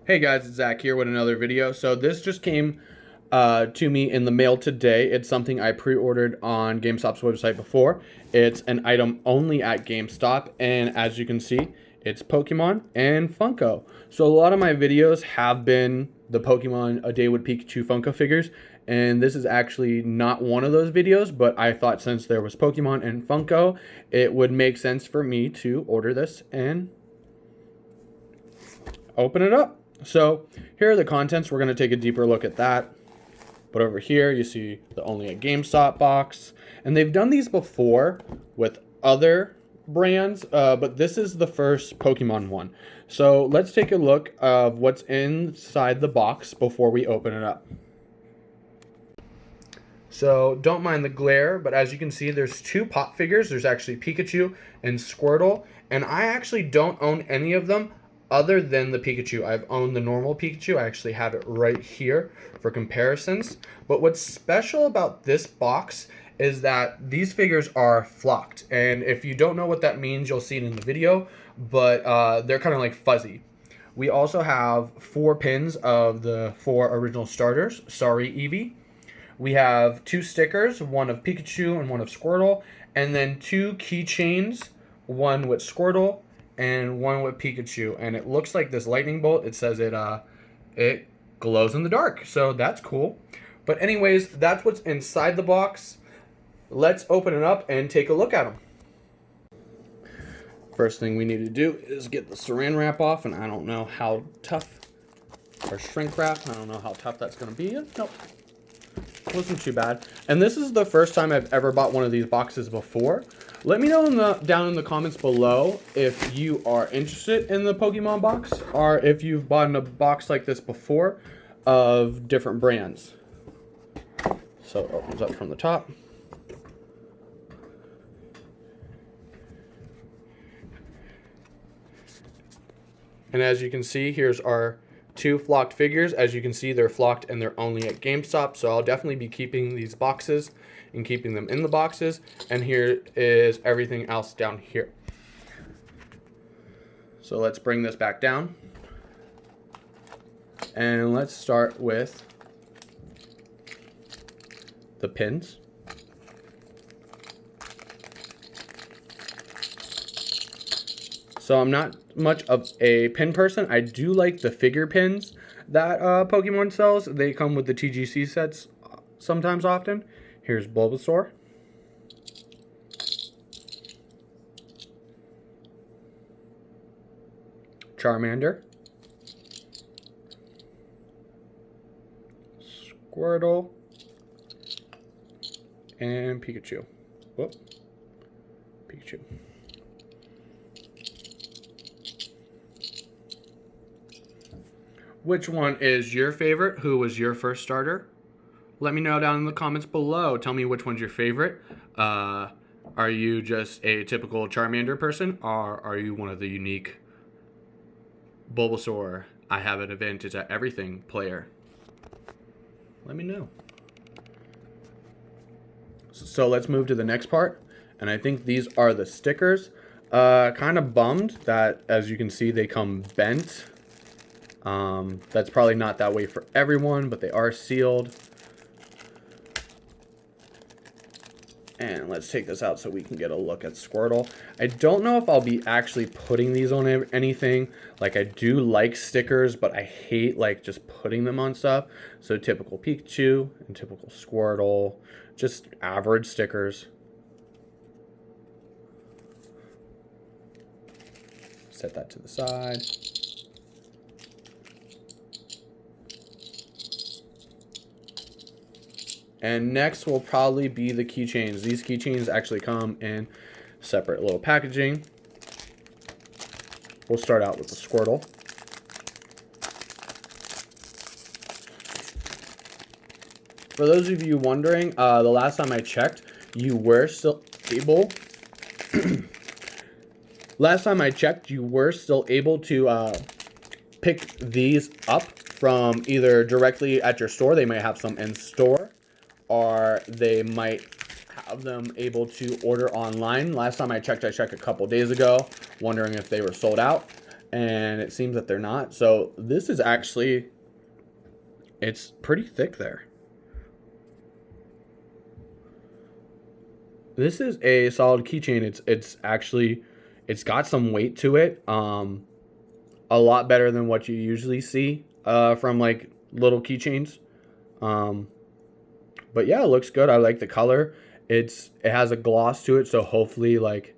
Hey guys, it's Zach here with another video. So this just came to me in the mail today. It's something I pre-ordered on Gamestop's website before. It's an item only at Gamestop, and as you can see, it's Pokemon and Funko. So a lot of my videos have been the Pokemon A Day with Pikachu Funko figures, and this is actually not one of those videos, but I thought since there was Pokemon and Funko, it would make sense for me to order this and open it up. So here are the contents. We're going to take a deeper look at that. But over here you see the only at GameStop box. And they've done these before with other brands, but this is the first Pokemon one. So let's take a look of what's inside the box before we open it up. So don't mind the glare, but as you can see, there's two pop figures. There's actually Pikachu and Squirtle, and I actually don't own any of them other than the Pikachu. I've owned the normal Pikachu. I actually have it right here for comparisons. But what's special about this box is that these figures are flocked, and if you don't know what that means, you'll see it in the video, but they're kind of like fuzzy. We also have 4 pins of the 4 original starters. Sorry, Eevee. We have 2 stickers, one of Pikachu and one of Squirtle, and then 2 keychains, one with Squirtle and one with Pikachu. And it looks like this lightning bolt. It says it glows in the dark, so that's cool. But anyways, that's what's inside the box. Let's open it up and take a look at them. First thing we need to do is get the saran wrap off, and I don't know how tough, or shrink wrap, I don't know how tough that's going to be. Nope. Wasn't too bad. And this is the first time I've ever bought one of these boxes before. Let me know down in the comments below if you are interested in the Pokemon box, or if you've bought a box like this before of different brands. So it opens up from the top. And as you can see, here's our 2 flocked figures. As you can see, they're flocked and they're only at GameStop, so I'll definitely be keeping these boxes and keeping them in the boxes. And here is everything else down here. So let's bring this back down. And let's start with the pins. So I'm not much of a pin person. I do like the figure pins that Pokemon sells. They come with the TGC sets sometimes often. Here's Bulbasaur. Charmander. Squirtle. And Pikachu. Whoop. Pikachu. Which one is your favorite? Who was your first starter? Let me know down in the comments below. Tell me which one's your favorite. Are you just a typical Charmander person, or are you one of the unique Bulbasaur, I have an advantage at everything player? Let me know. So let's move to the next part. And I think these are the stickers. Kind of bummed that, as you can see, they come bent. That's probably not that way for everyone, but they are sealed. And let's take this out so we can get a look at Squirtle. I don't know if I'll be actually putting these on anything. Like, I do like stickers, but I hate like just putting them on stuff. So typical Pikachu and typical Squirtle, just average stickers. Set that to the side. And next will probably be the keychains. These keychains actually come in separate little packaging. We'll start out with the Squirtle. For those of you wondering, the last time I checked, you were still able... last time I checked, you were still able to pick these up from either directly at your store. They might have some in store, or they might have them able to order online. Last time I checked a couple days ago, wondering if they were sold out. and it seems that they're not. So this is actually, it's pretty thick there. This is a solid keychain. It's actually, it's got some weight to it. A lot better than what you usually see from like little keychains. But yeah, it looks good. I like the color. It has a gloss to it, so hopefully like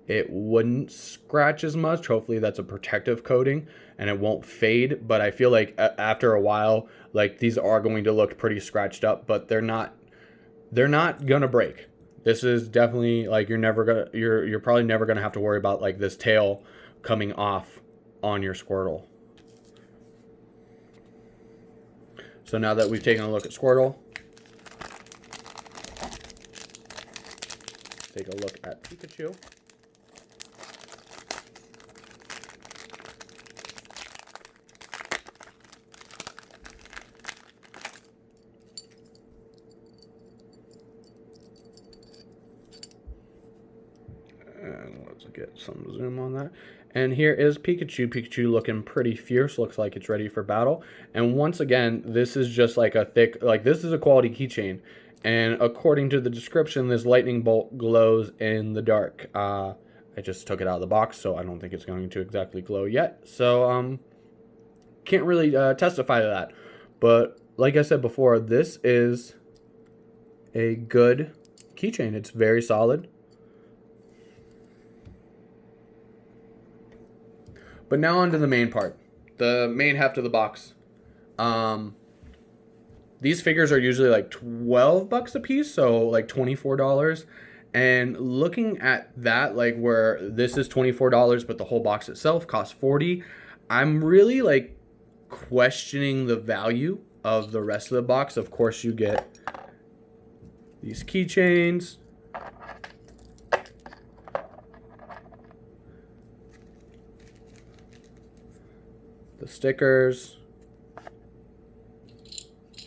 it wouldn't scratch as much. Hopefully that's a protective coating and it won't fade. But I feel like after a while, like these are going to look pretty scratched up, but they're not gonna break. This is definitely like you're probably never gonna have to worry about like this tail coming off on your Squirtle. So now that we've taken a look at Squirtle, take a look at Pikachu. And let's get some zoom on that. And here is Pikachu. Pikachu looking pretty fierce. Looks like it's ready for battle. And once again, this is just like a thick, like this is a quality keychain. And according to the description, this lightning bolt glows in the dark. I just took it out of the box, so I don't think it's going to exactly glow yet. So, can't really testify to that. But like I said before, this is a good keychain. It's very solid. But now on to the main part, the main heft of the box. These figures are usually like $12 a piece, so like $24. And looking at that, like where this is $24, but the whole box itself costs $40, I'm really like questioning the value of the rest of the box. Of course, you get these keychains. The stickers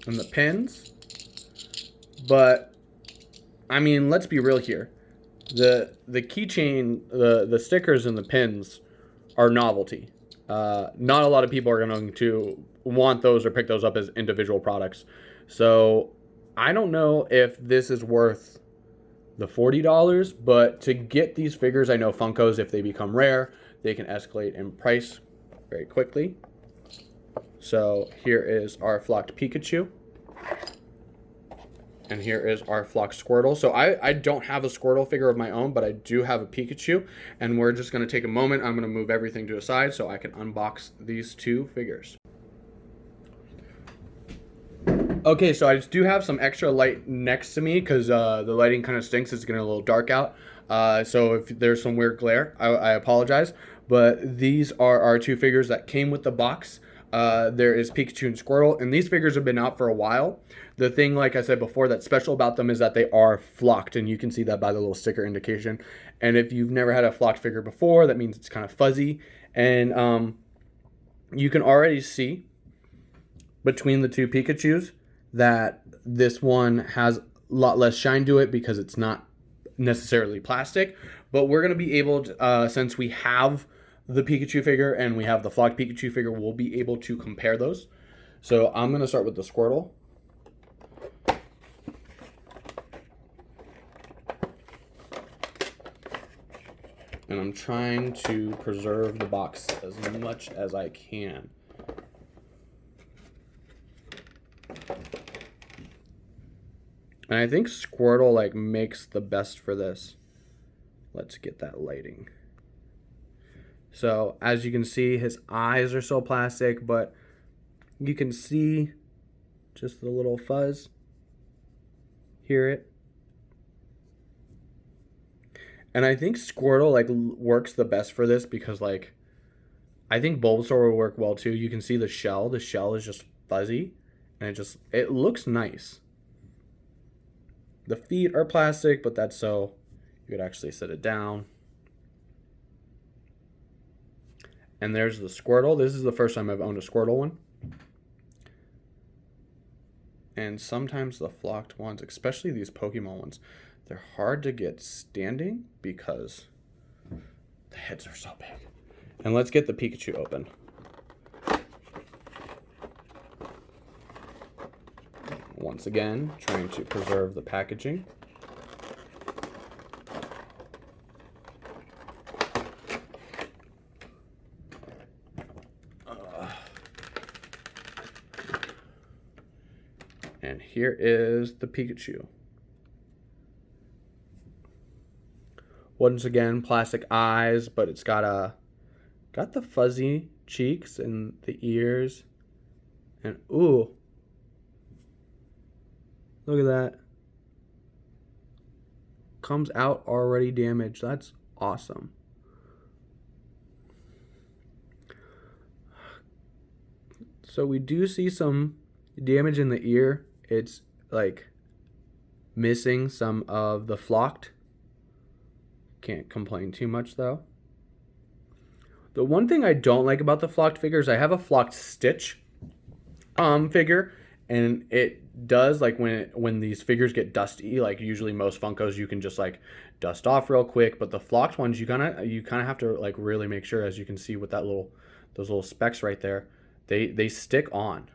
and the pins. But I mean, let's be real here. The keychain, the stickers and the pins are novelty. Not a lot of people are going to want those or pick those up as individual products. So I don't know if this is worth the $40, but to get these figures, I know Funkos, if they become rare, they can escalate in price very quickly. So here is our flocked Pikachu. And here is our flocked Squirtle. So I don't have a Squirtle figure of my own, but I do have a Pikachu. And we're just going to take a moment. I'm going to move everything to a side so I can unbox these two figures. Okay, so I just do have some extra light next to me because the lighting kind of stinks. It's getting a little dark out. So if there's some weird glare, I apologize. But these are our two figures that came with the box. There is Pikachu and Squirtle, and these figures have been out for a while. The thing, like I said before, that's special about them is that they are flocked, and you can see that by the little sticker indication. And if you've never had a flocked figure before, that means it's kind of fuzzy. And you can already see between the two Pikachus that this one has a lot less shine to it because it's not necessarily plastic. But we're going to be able to, since we have the Pikachu figure and we have the flocked Pikachu figure, we'll be able to compare those. So I'm going to start with the Squirtle. And I'm trying to preserve the box as much as I can. And I think Squirtle like makes the best for this. Let's get that lighting. So as you can see, his eyes are so plastic, but you can see just the little fuzz. Hear it. And I think Squirtle like works the best for this because like I think Bulbasaur will work well too. You can see the shell. The shell is just fuzzy and it looks nice. The feet are plastic, but that's so you could actually set it down. And there's the Squirtle. This is the first time I've owned a Squirtle one. And sometimes the flocked ones, especially these Pokemon ones, they're hard to get standing because the heads are so big. And let's get the Pikachu open. Once again, trying to preserve the packaging. And here is the Pikachu. Once again, plastic eyes, but it's got the fuzzy cheeks and the ears. And ooh, look at that. Comes out already damaged. That's awesome. So we do see some damage in the ear. It's like missing some of the flocked. Can't complain too much though. The one thing I don't like about the flocked figures, I have a flocked Stitch figure, and it does, like, when these figures get dusty, like usually most Funkos you can just like dust off real quick, but the flocked ones you kind of have to like really make sure, as you can see with those little specks right there, they stick on.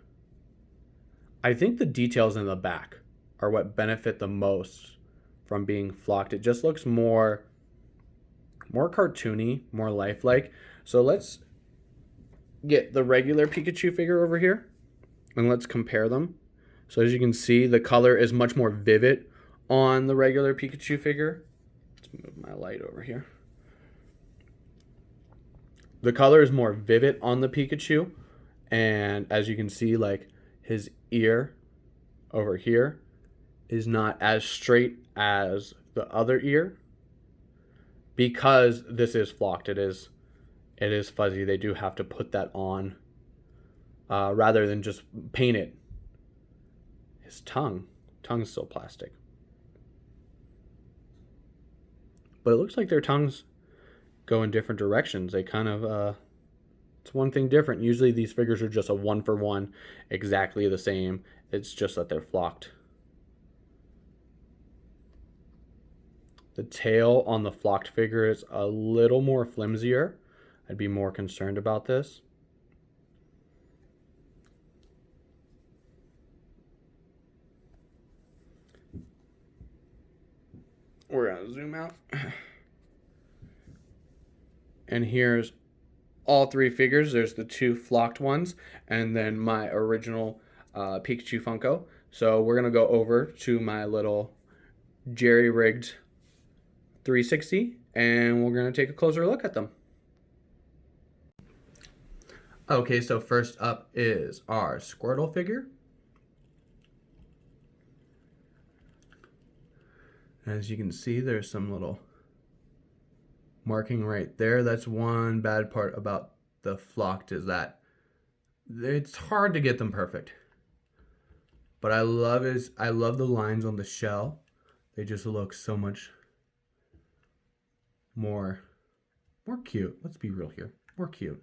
I think the details in the back are what benefit the most from being flocked. It just looks more cartoony, more lifelike. So let's get the regular Pikachu figure over here and let's compare them. So as you can see, the color is much more vivid on the regular Pikachu figure. Let's move my light over here. The color is more vivid on the Pikachu, and as you can see, like, his ear over here is not as straight as the other ear because this is flocked. It is fuzzy. They do have to put that on rather than just paint it. His tongue's still plastic, but it looks like their tongues go in different directions. They kind of it's one thing different. Usually these figures are just a 1-for-1, exactly the same. It's just that they're flocked. The tail on the flocked figure is a little more flimsier. I'd be more concerned about this. We're gonna zoom out. And here's all three figures. There's the two flocked ones, and then my original Pikachu Funko. So we're gonna go over to my little jerry-rigged 360, and we're gonna take a closer look at them. Okay, so first up is our Squirtle figure. As you can see, there's some little marking right there. That's one bad part about the flocked, is that it's hard to get them perfect. But I love the lines on the shell. They just look so much more cute. Let's be real here. More cute.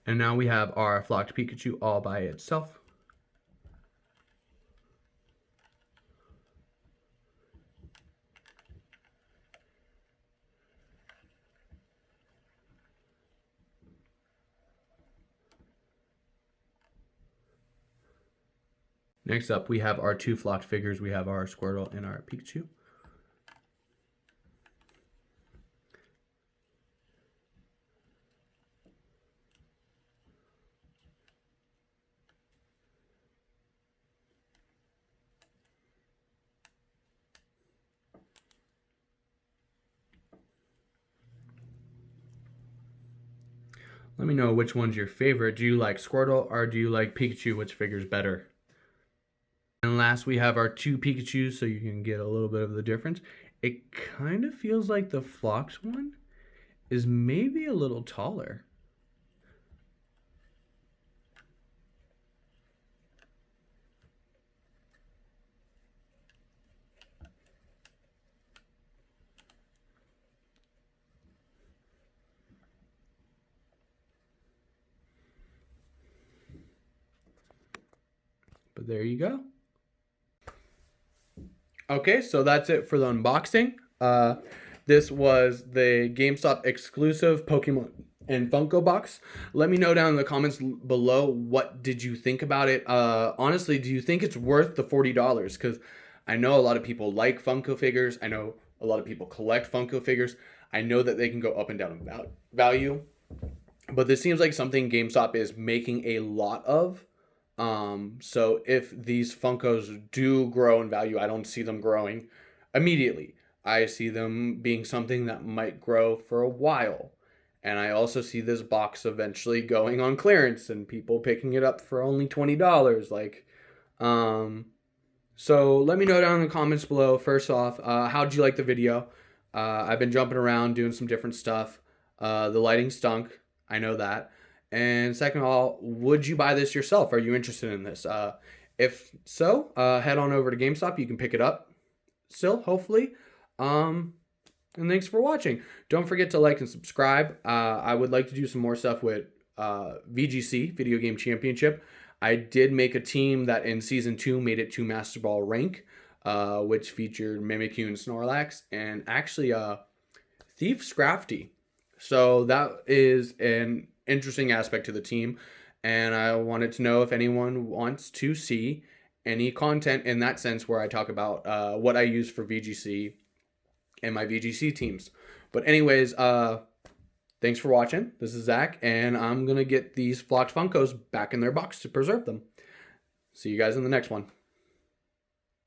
And now we have our flocked Pikachu all by itself. Next up, we have our two flocked figures. We have our Squirtle and our Pikachu. Let me know which one's your favorite. Do you like Squirtle or do you like Pikachu? Which figure's better? And last, we have our two Pikachus, so you can get a little bit of the difference. It kind of feels like the flocked one is maybe a little taller. But there you go. Okay, so that's it for the unboxing. This was the GameStop exclusive Pokemon and Funko box. Let me know down in the comments below, what did you think about it? Honestly, do you think it's worth the $40? Because I know a lot of people like Funko figures. I know a lot of people collect Funko figures. I know that they can go up and down in value. But this seems like something GameStop is making a lot of. So if these Funkos do grow in value, I don't see them growing immediately. I see them being something that might grow for a while. And I also see this box eventually going on clearance and people picking it up for only $20. So let me know down in the comments below. First off, how'd you like the video? I've been jumping around doing some different stuff. The lighting stunk. I know that. And second of all, would you buy this yourself? Are you interested in this? If so, head on over to GameStop. You can pick it up still, hopefully. And thanks for watching. Don't forget to like and subscribe. I would like to do some more stuff with VGC, Video Game Championship. I did make a team that in Season 2 made it to Master Ball rank, which featured Mimikyu and Snorlax, and actually Thief Scrafty. So that is an interesting aspect to the team, and I wanted to know if anyone wants to see any content in that sense where I talk about what I use for VGC and my VGC teams. But anyways, thanks for watching. This is Zach, and I'm going to get these Flocked Funkos back in their box to preserve them. See you guys in the next one.